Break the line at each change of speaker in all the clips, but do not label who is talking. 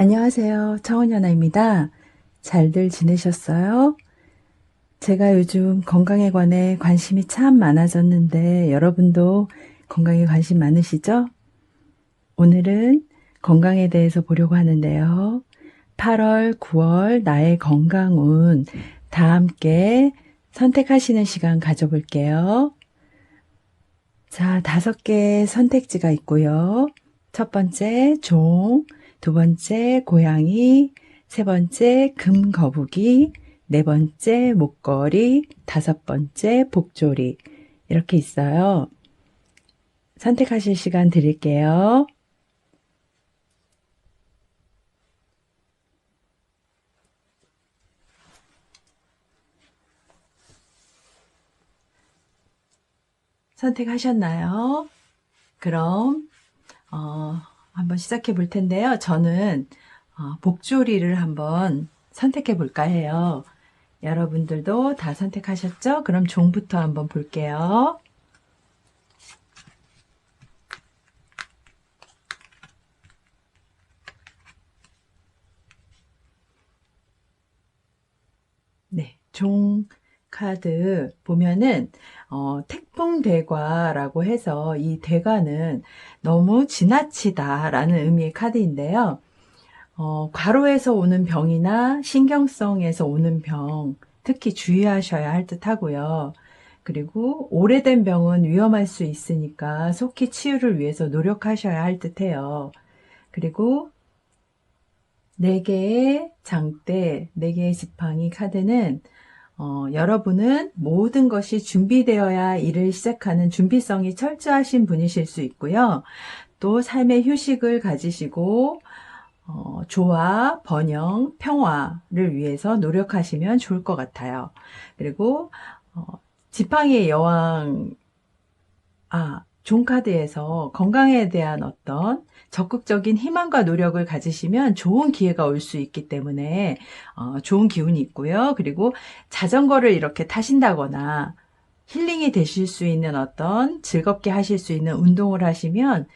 안녕하세요. 차원연아입니다. 잘들 지내셨어요? 제가 요즘 건강에 관해 관심이 참 많아졌는데 여러분도 건강에 관심 많으시죠? 오늘은 건강에 대해서 보려고 하는데요. 8월, 9월 나의 건강운 다 함께 선택하시는 시간 가져볼게요. 자, 5개 선택지가 있고요. 첫 번째 종, 두 번째 고양이, 세 번째 금거북이, 네 번째 목걸이, 다섯 번째 복조리 이렇게 있어요. 선택하실 시간 드릴게요. 선택하셨나요? 그럼 한번 시작해 볼 텐데요. 저는 복조리를 한번 선택해 볼까 해요. 여러분들도 다 선택하셨죠? 그럼 종부터 한번 볼게요. 네, 종 카드 보면은 택풍대과라고 해서 이 대과는 너무 지나치다라는 의미의 카드인데요. 과로에서 오는 병이나 신경성에서 오는 병, 특히 주의하셔야 할 듯 하고요. 그리고 오래된 병은 위험할 수 있으니까 속히 치유를 위해서 노력하셔야 할 듯 해요. 그리고 4개의 장대, 4개의 지팡이 카드는 여러분은 모든 것이 준비되어야 일을 시작하는 준비성이 철저하신 분이실 수 있고요. 또 삶의 휴식을 가지시고 조화, 번영, 평화를 위해서 노력하시면 좋을 것 같아요. 그리고 지팡이의 여왕, 종카드에서 건강에 대한 어떤 적극적인 희망과 노력을 가지시면 좋은 기회가 올 수 있기 때문에 좋은 기운이 있고요. 그리고 자전거를 이렇게 타신다거나 힐링이 되실 수 있는 어떤 즐겁게 하실 수 있는 운동을 하시면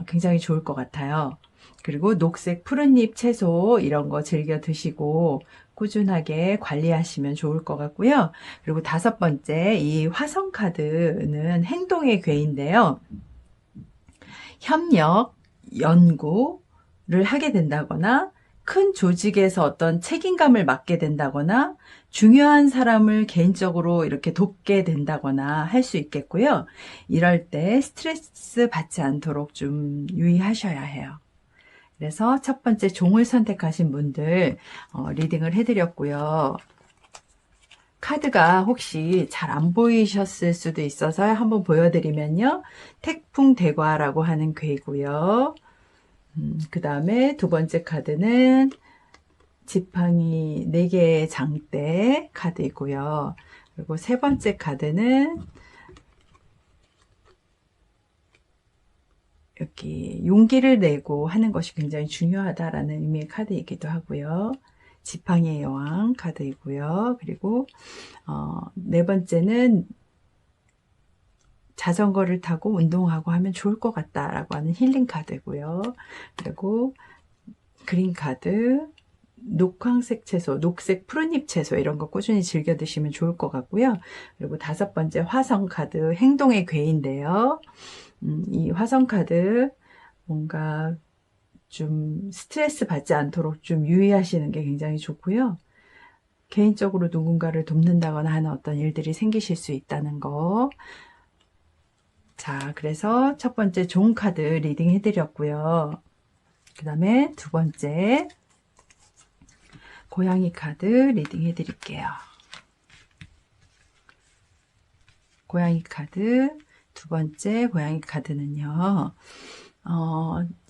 굉장히 좋을 것 같아요. 그리고 녹색 푸른잎 채소 이런 거 즐겨 드시고 꾸준하게 관리하시면 좋을 것 같고요. 그리고 5번째, 이 화성 카드는 행동의 괴인데요. 협력, 연구를 하게 된다거나 큰 조직에서 어떤 책임감을 맡게 된다거나 중요한 사람을 개인적으로 이렇게 돕게 된다거나 할 수 있겠고요. 이럴 때 스트레스 받지 않도록 좀 유의하셔야 해요. 그래서 첫 번째 종을 선택하신 분들 리딩을 해드렸고요. 카드가 혹시 잘 안 보이셨을 수도 있어서 한번 보여드리면요. 태풍대과라고 하는 괴고요. 그 다음에 두 번째 카드는 지팡이 4개의 장대 카드이고요. 그리고 세 번째 카드는 여기 용기를 내고 하는 것이 굉장히 중요하다라는 의미의 카드이기도 하고요. 지팡이의 여왕 카드이고요. 그리고 네 번째는 자전거를 타고 운동하고 하면 좋을 것 같다라고 하는 힐링 카드고요. 그리고 그린 카드, 녹황색 채소, 녹색 푸른잎 채소 이런 거 꾸준히 즐겨 드시면 좋을 것 같고요. 그리고 5번째 화성 카드, 행동의 괴인데요. 이 화성 카드 뭔가 좀 스트레스 받지 않도록 좀 유의하시는 게 굉장히 좋고요. 개인적으로 누군가를 돕는다거나 하는 어떤 일들이 생기실 수 있다는 거. 자, 그래서 첫 번째 종 카드 리딩 해드렸고요. 그 다음에 두 번째 고양이 카드 리딩 해드릴게요. 고양이 카드 두 번째 고양이 카드는요.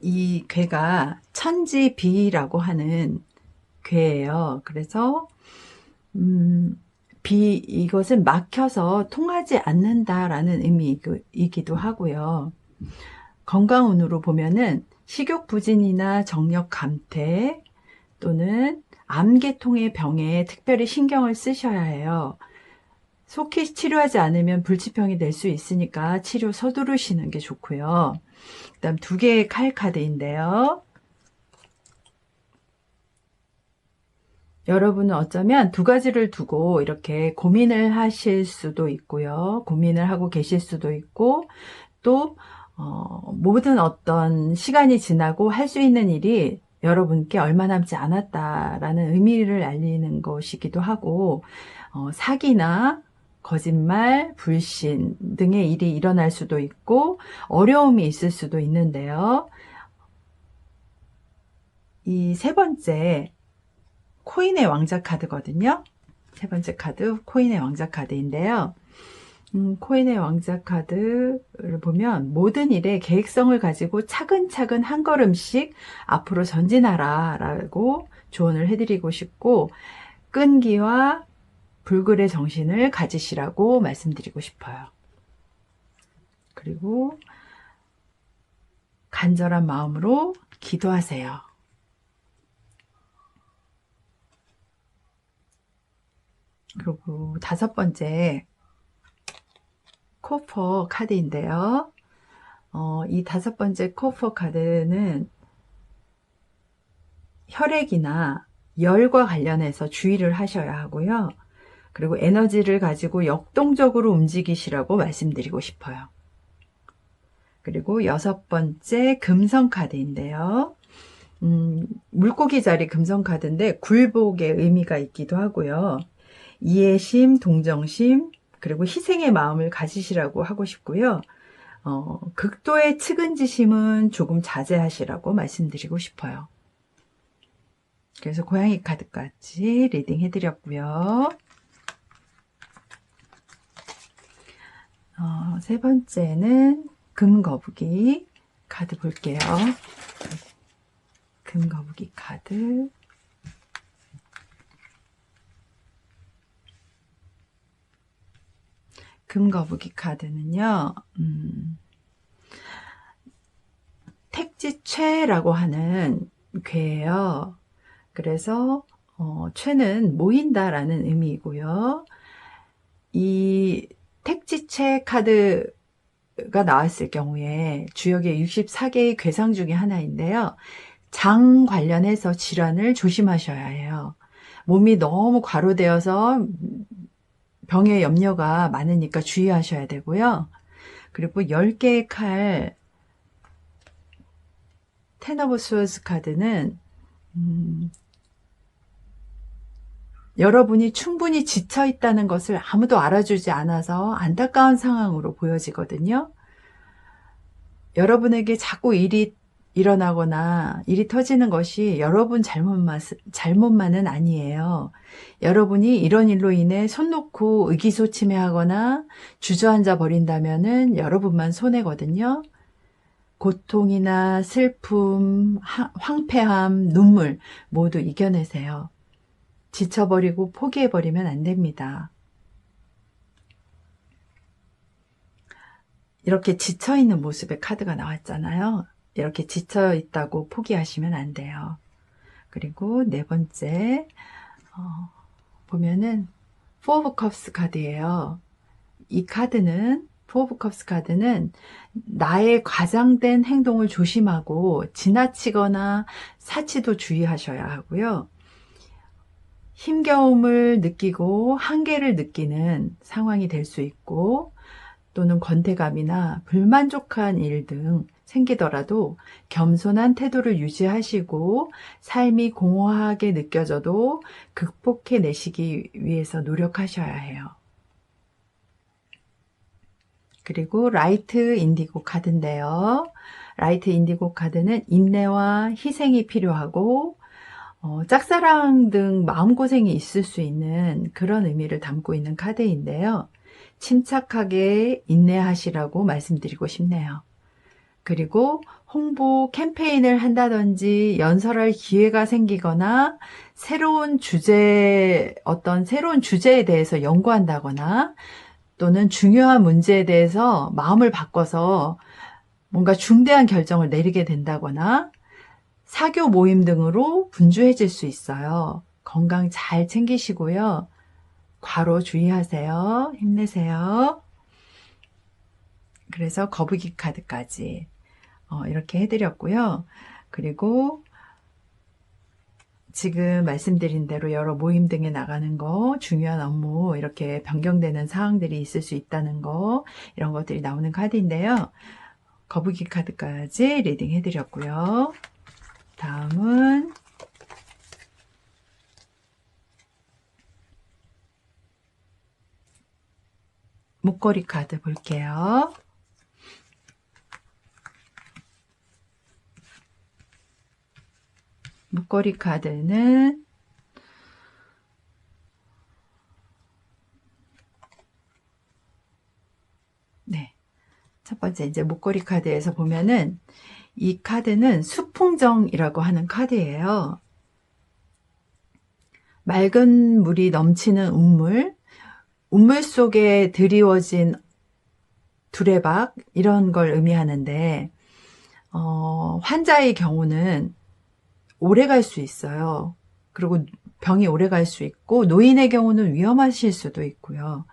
이 괴가 천지비라고 하는 괴예요. 그래서 이것은 막혀서 통하지 않는다라는 의미이기도 하고요. 건강운으로 보면은 식욕부진이나 정력 감퇴 또는 암계통의 병에 특별히 신경을 쓰셔야 해요. 속히 치료하지 않으면 불치병이 될 수 있으니까 치료 서두르시는 게 좋고요. 그 다음 2개의 칼 카드인데요. 여러분은 어쩌면 두 가지를 두고 이렇게 고민을 하실 수도 있고요. 고민을 하고 계실 수도 있고, 또 모든 어떤 시간이 지나고 할 수 있는 일이 여러분께 얼마 남지 않았다라는 의미를 알리는 것이기도 하고, 사기나 거짓말, 불신 등의 일이 일어날 수도 있고 어려움이 있을 수도 있는데요. 이 세 번째, 코인의 왕자 카드거든요. 세 번째 카드, 코인의 왕자 카드인데요. 코인의 왕자 카드를 보면 모든 일에 계획성을 가지고 차근차근 한 걸음씩 앞으로 전진하라 라고 조언을 해드리고 싶고, 끈기와 불굴의 정신을 가지시라고 말씀드리고 싶어요. 그리고 간절한 마음으로 기도하세요. 그리고 다섯 번째, 코퍼 카드인데요. 이 다섯 번째 코퍼 카드는 혈액이나 열과 관련해서 주의를 하셔야 하고요. 그리고 에너지를 가지고 역동적으로 움직이시라고 말씀드리고 싶어요. 그리고 여섯 번째 금성 카드인데요. 물고기 자리 금성 카드인데 굴복의 의미가 있기도 하고요. 이해심, 동정심, 그리고 희생의 마음을 가지시라고 하고 싶고요. 극도의 측은지심은 조금 자제하시라고 말씀드리고 싶어요. 그래서 고양이 카드까지 리딩 해드렸고요. 세 번째는 금거북이 카드 볼게요. 금거북이 카드. 금거북이 카드는요, 택지최라고 하는 괴예요. 그래서 최는 모인다라는 의미이고요. 이 택지최 카드가 나왔을 경우에 주역의 64개의 괴상 중에 하나인데요. 장 관련해서 질환을 조심하셔야 해요. 몸이 너무 과로되어서 병의 염려가 많으니까 주의하셔야 되고요. 그리고 10개의 칼 텐 오브 스워즈 카드는 여러분이 충분히 지쳐 있다는 것을 아무도 알아주지 않아서 안타까운 상황으로 보여지거든요. 여러분에게 자꾸 일이 일어나거나 일이 터지는 것이 여러분 잘못만은 아니에요. 여러분이 이런 일로 인해 손 놓고 의기소침해하거나 주저앉아 버린다면은 여러분만 손해거든요. 고통이나 슬픔, 황폐함, 눈물 모두 이겨내세요. 지쳐버리고 포기해버리면 안 됩니다. 이렇게 지쳐있는 모습의 카드가 나왔잖아요. 이렇게 지쳐있다고 포기하시면 안 돼요. 그리고 네 번째 보면은 Four of Cups 카드예요. 이 카드는 Four of Cups 카드는 나의 과장된 행동을 조심하고 지나치거나 사치도 주의하셔야 하고요. 힘겨움을 느끼고 한계를 느끼는 상황이 될 수 있고, 또는 권태감이나 불만족한 일 등 생기더라도 겸손한 태도를 유지하시고 삶이 공허하게 느껴져도 극복해내시기 위해서 노력하셔야 해요. 그리고 라이트 인디고 카드인데요. 라이트 인디고 카드는 인내와 희생이 필요하고 짝사랑 등 마음고생이 있을 수 있는 그런 의미를 담고 있는 카드인데요. 침착하게 인내하시라고 말씀드리고 싶네요. 그리고 홍보 캠페인을 한다든지 연설할 기회가 생기거나 어떤 새로운 주제에 대해서 연구한다거나 또는 중요한 문제에 대해서 마음을 바꿔서 뭔가 중대한 결정을 내리게 된다거나 사교 모임 등으로 분주해질 수 있어요. 건강 잘 챙기시고요. 과로 주의하세요. 힘내세요. 그래서 거북이 카드까지 이렇게 해드렸고요. 그리고 지금 말씀드린 대로 여러 모임 등에 나가는 거, 중요한 업무, 이렇게 변경되는 상황들이 있을 수 있다는 거, 이런 것들이 나오는 카드인데요. 거북이 카드까지 리딩 해드렸고요. 다음은 목걸이 카드 볼게요. 목걸이 카드는 네, 첫 번째 이제 목걸이 카드에서 보면은 이 카드는 수풍정이라고 하는 카드예요. 맑은 물이 넘치는 운물, 운물 속에 드리워진 두레박, 이런 걸 의미하는데 환자의 경우는 오래 갈 수 있어요. 그리고 병이 오래 갈 수 있고, 노인의 경우는 위험하실 수도 있고요.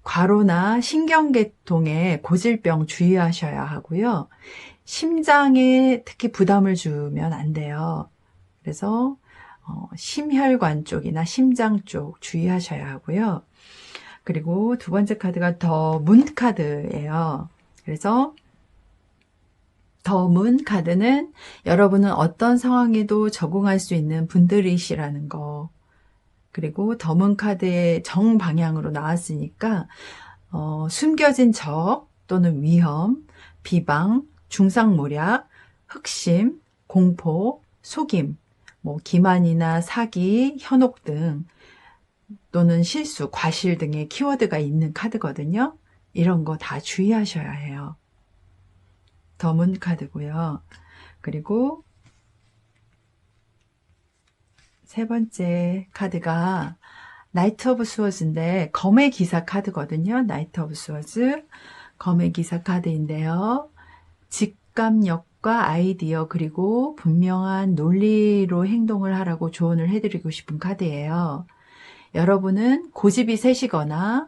과로나 신경계통의 고질병 주의하셔야 하고요. 심장에 특히 부담을 주면 안 돼요. 그래서 심혈관 쪽이나 심장 쪽 주의하셔야 하고요. 그리고 두 번째 카드가 더 문 카드예요. 그래서 더 문 카드는 여러분은 어떤 상황에도 적응할 수 있는 분들이시라는 거. 그리고 더 문 카드의 정방향으로 나왔으니까 숨겨진 적 또는 위험, 비방, 중상모략, 흑심, 공포, 속임, 기만이나 사기, 현혹 등 또는 실수, 과실 등의 키워드가 있는 카드거든요. 이런 거 다 주의하셔야 해요. 더 문 카드고요. 그리고 세 번째 카드가 나이트 오브 스워즈인데 검의 기사 카드거든요. 나이트 오브 스워즈 검의 기사 카드인데요. 직감력과 아이디어 그리고 분명한 논리로 행동을 하라고 조언을 해드리고 싶은 카드예요. 여러분은 고집이 세시거나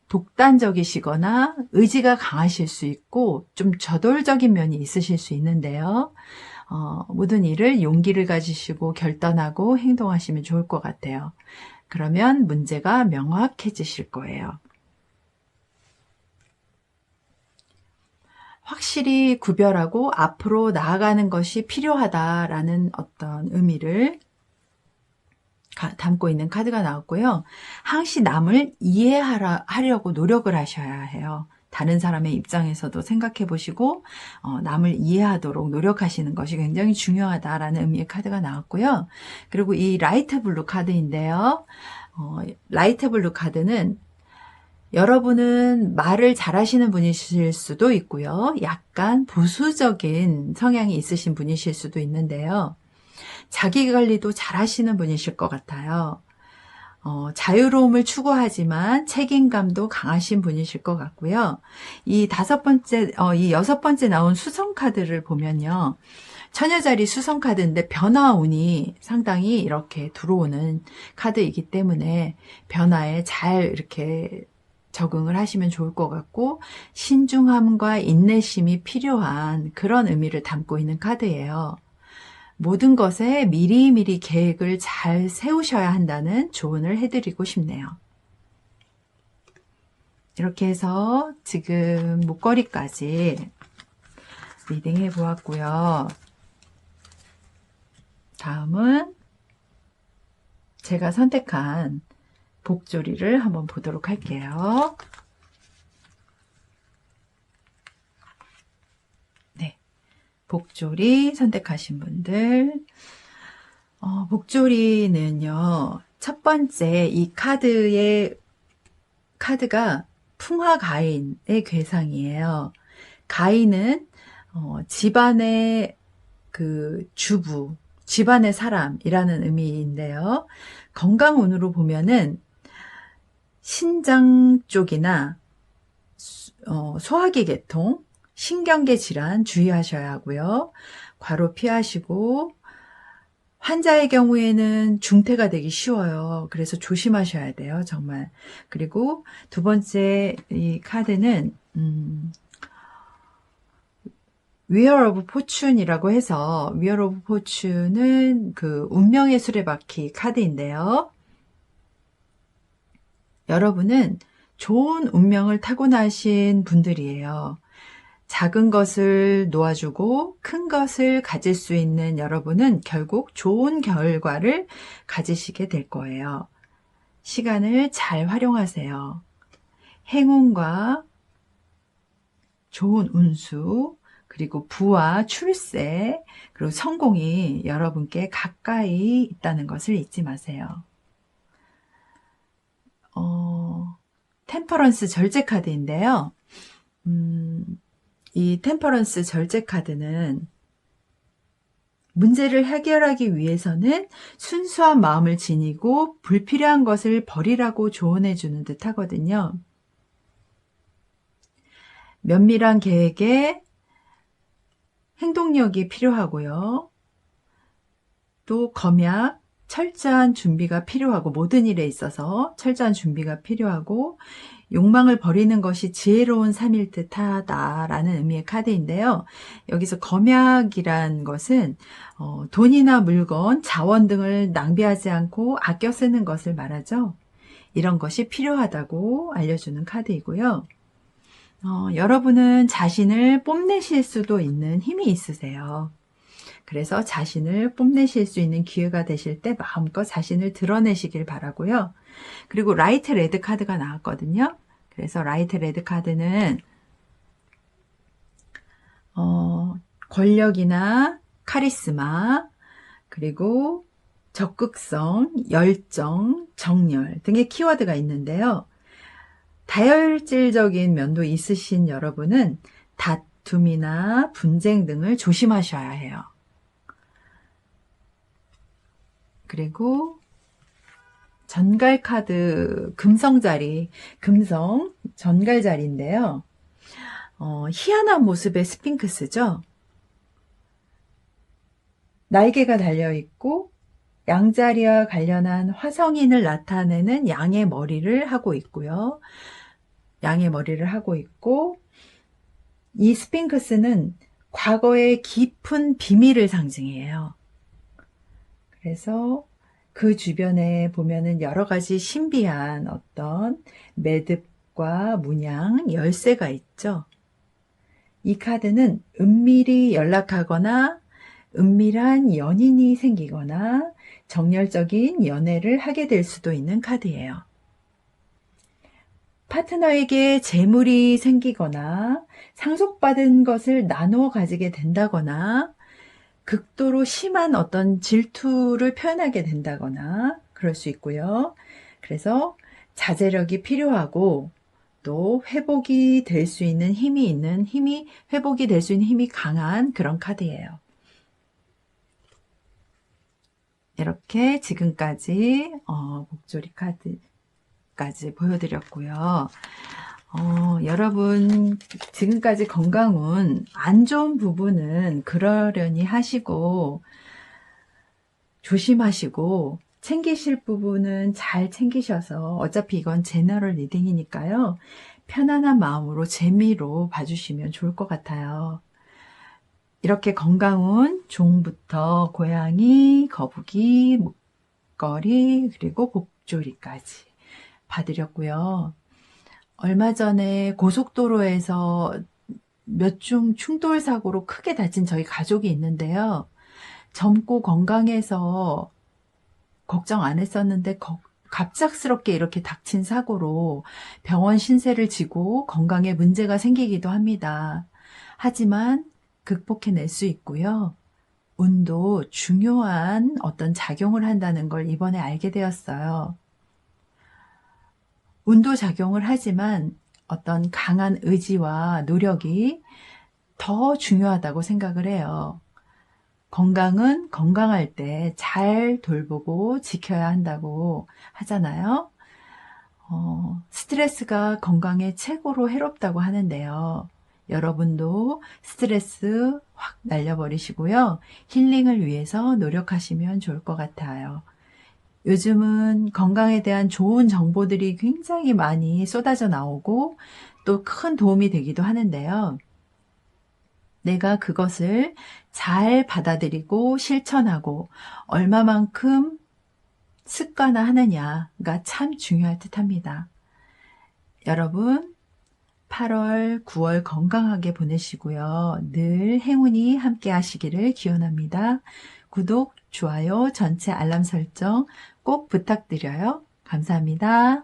독단적이시거나 의지가 강하실 수 있고 좀 저돌적인 면이 있으실 수 있는데요. 모든 일을 용기를 가지시고 결단하고 행동하시면 좋을 것 같아요. 그러면 문제가 명확해지실 거예요. 확실히 구별하고 앞으로 나아가는 것이 필요하다라는 어떤 의미를 담고 있는 카드가 나왔고요. 항시 남을 이해하려고 노력을 하셔야 해요. 다른 사람의 입장에서도 생각해 보시고 남을 이해하도록 노력하시는 것이 굉장히 중요하다라는 의미의 카드가 나왔고요. 그리고 이 라이트 블루 카드인데요. 라이트 블루 카드는 여러분은 말을 잘하시는 분이실 수도 있고요. 약간 보수적인 성향이 있으신 분이실 수도 있는데요. 자기관리도 잘하시는 분이실 것 같아요. 자유로움을 추구하지만 책임감도 강하신 분이실 것 같고요. 이 여섯 번째 나온 수성 카드를 보면요. 처녀자리 수성 카드인데 변화운이 상당히 이렇게 들어오는 카드이기 때문에 변화에 잘 이렇게 적응을 하시면 좋을 것 같고 신중함과 인내심이 필요한 그런 의미를 담고 있는 카드예요. 모든 것에 미리미리 계획을 잘 세우셔야 한다는 조언을 해드리고 싶네요. 이렇게 해서 지금 목걸이까지 리딩해 보았고요. 다음은 제가 선택한 복조리를 한번 보도록 할게요. 네, 복조리 선택하신 분들, 복조리는요, 첫 번째 이 카드가 풍화가인의 괴상이에요. 가인은 집안의 그 주부, 집안의 사람이라는 의미인데요. 건강운으로 보면은 신장 쪽이나 소화기 계통, 신경계 질환 주의하셔야 하고요. 과로 피하시고 환자의 경우에는 중태가 되기 쉬워요. 그래서 조심하셔야 돼요. 정말. 그리고 두 번째 이 카드는 Wheel of Fortune이라고 해서 Wheel of Fortune은 그 운명의 수레바퀴 카드인데요. 여러분은 좋은 운명을 타고나신 분들이에요. 작은 것을 놓아주고 큰 것을 가질 수 있는 여러분은 결국 좋은 결과를 가지시게 될 거예요. 시간을 잘 활용하세요. 행운과 좋은 운수, 그리고 부와 출세, 그리고 성공이 여러분께 가까이 있다는 것을 잊지 마세요. 템퍼런스 절제 카드인데요. 이 템퍼런스 절제 카드는 문제를 해결하기 위해서는 순수한 마음을 지니고 불필요한 것을 버리라고 조언해 주는 듯 하거든요. 면밀한 계획에 행동력이 필요하고요. 또 검약, 철저한 준비가 필요하고 모든 일에 있어서 철저한 준비가 필요하고 욕망을 버리는 것이 지혜로운 삶일 듯하다라는 의미의 카드인데요. 여기서 검약이란 것은 돈이나 물건, 자원 등을 낭비하지 않고 아껴 쓰는 것을 말하죠. 이런 것이 필요하다고 알려주는 카드이고요. 여러분은 자신을 뽐내실 수도 있는 힘이 있으세요. 그래서 자신을 뽐내실 수 있는 기회가 되실 때 마음껏 자신을 드러내시길 바라고요. 그리고 라이트 레드 카드가 나왔거든요. 그래서 라이트 레드 카드는 권력이나 카리스마, 그리고 적극성, 열정, 정열 등의 키워드가 있는데요. 다혈질적인 면도 있으신 여러분은 다툼이나 분쟁 등을 조심하셔야 해요. 그리고 전갈 카드 금성자리, 금성 전갈자리인데요. 희한한 모습의 스핑크스죠. 날개가 달려있고 양자리와 관련한 화성인을 나타내는 양의 머리를 하고 있고요. 양의 머리를 하고 있고 이 스핑크스는 과거의 깊은 비밀을 상징해요. 그래서 그 주변에 보면은 여러 가지 신비한 어떤 매듭과 문양, 열쇠가 있죠. 이 카드는 은밀히 연락하거나 은밀한 연인이 생기거나 정열적인 연애를 하게 될 수도 있는 카드예요. 파트너에게 재물이 생기거나 상속받은 것을 나누어 가지게 된다거나 극도로 심한 어떤 질투를 표현하게 된다거나 그럴 수 있고요. 그래서 자제력이 필요하고 또 회복이 될 수 있는 회복이 될 수 있는 힘이 강한 그런 카드예요. 이렇게 지금까지 복조리 카드까지 보여드렸고요. 여러분 지금까지 건강운 안 좋은 부분은 그러려니 하시고 조심하시고 챙기실 부분은 잘 챙기셔서 어차피 이건 제너럴 리딩이니까요. 편안한 마음으로 재미로 봐주시면 좋을 것 같아요. 이렇게 건강운 종부터 고양이, 거북이, 목걸이 그리고 복조리까지 봐드렸고요. 얼마 전에 고속도로에서 몇 중 충돌 사고로 크게 다친 저희 가족이 있는데요. 젊고 건강해서 걱정 안 했었는데 갑작스럽게 이렇게 닥친 사고로 병원 신세를 지고 건강에 문제가 생기기도 합니다. 하지만 극복해낼 수 있고요. 운도 중요한 어떤 작용을 한다는 걸 이번에 알게 되었어요. 운도 작용을 하지만 어떤 강한 의지와 노력이 더 중요하다고 생각을 해요. 건강은 건강할 때 잘 돌보고 지켜야 한다고 하잖아요. 스트레스가 건강에 최고로 해롭다고 하는데요. 여러분도 스트레스 확 날려버리시고요. 힐링을 위해서 노력하시면 좋을 것 같아요. 요즘은 건강에 대한 좋은 정보들이 굉장히 많이 쏟아져 나오고 또 큰 도움이 되기도 하는데요. 내가 그것을 잘 받아들이고 실천하고 얼마만큼 습관화하느냐가 참 중요할 듯합니다. 여러분 8월, 9월 건강하게 보내시고요. 늘 행운이 함께 하시기를 기원합니다. 구독, 좋아요, 전체 알람 설정 꼭 부탁드려요. 감사합니다.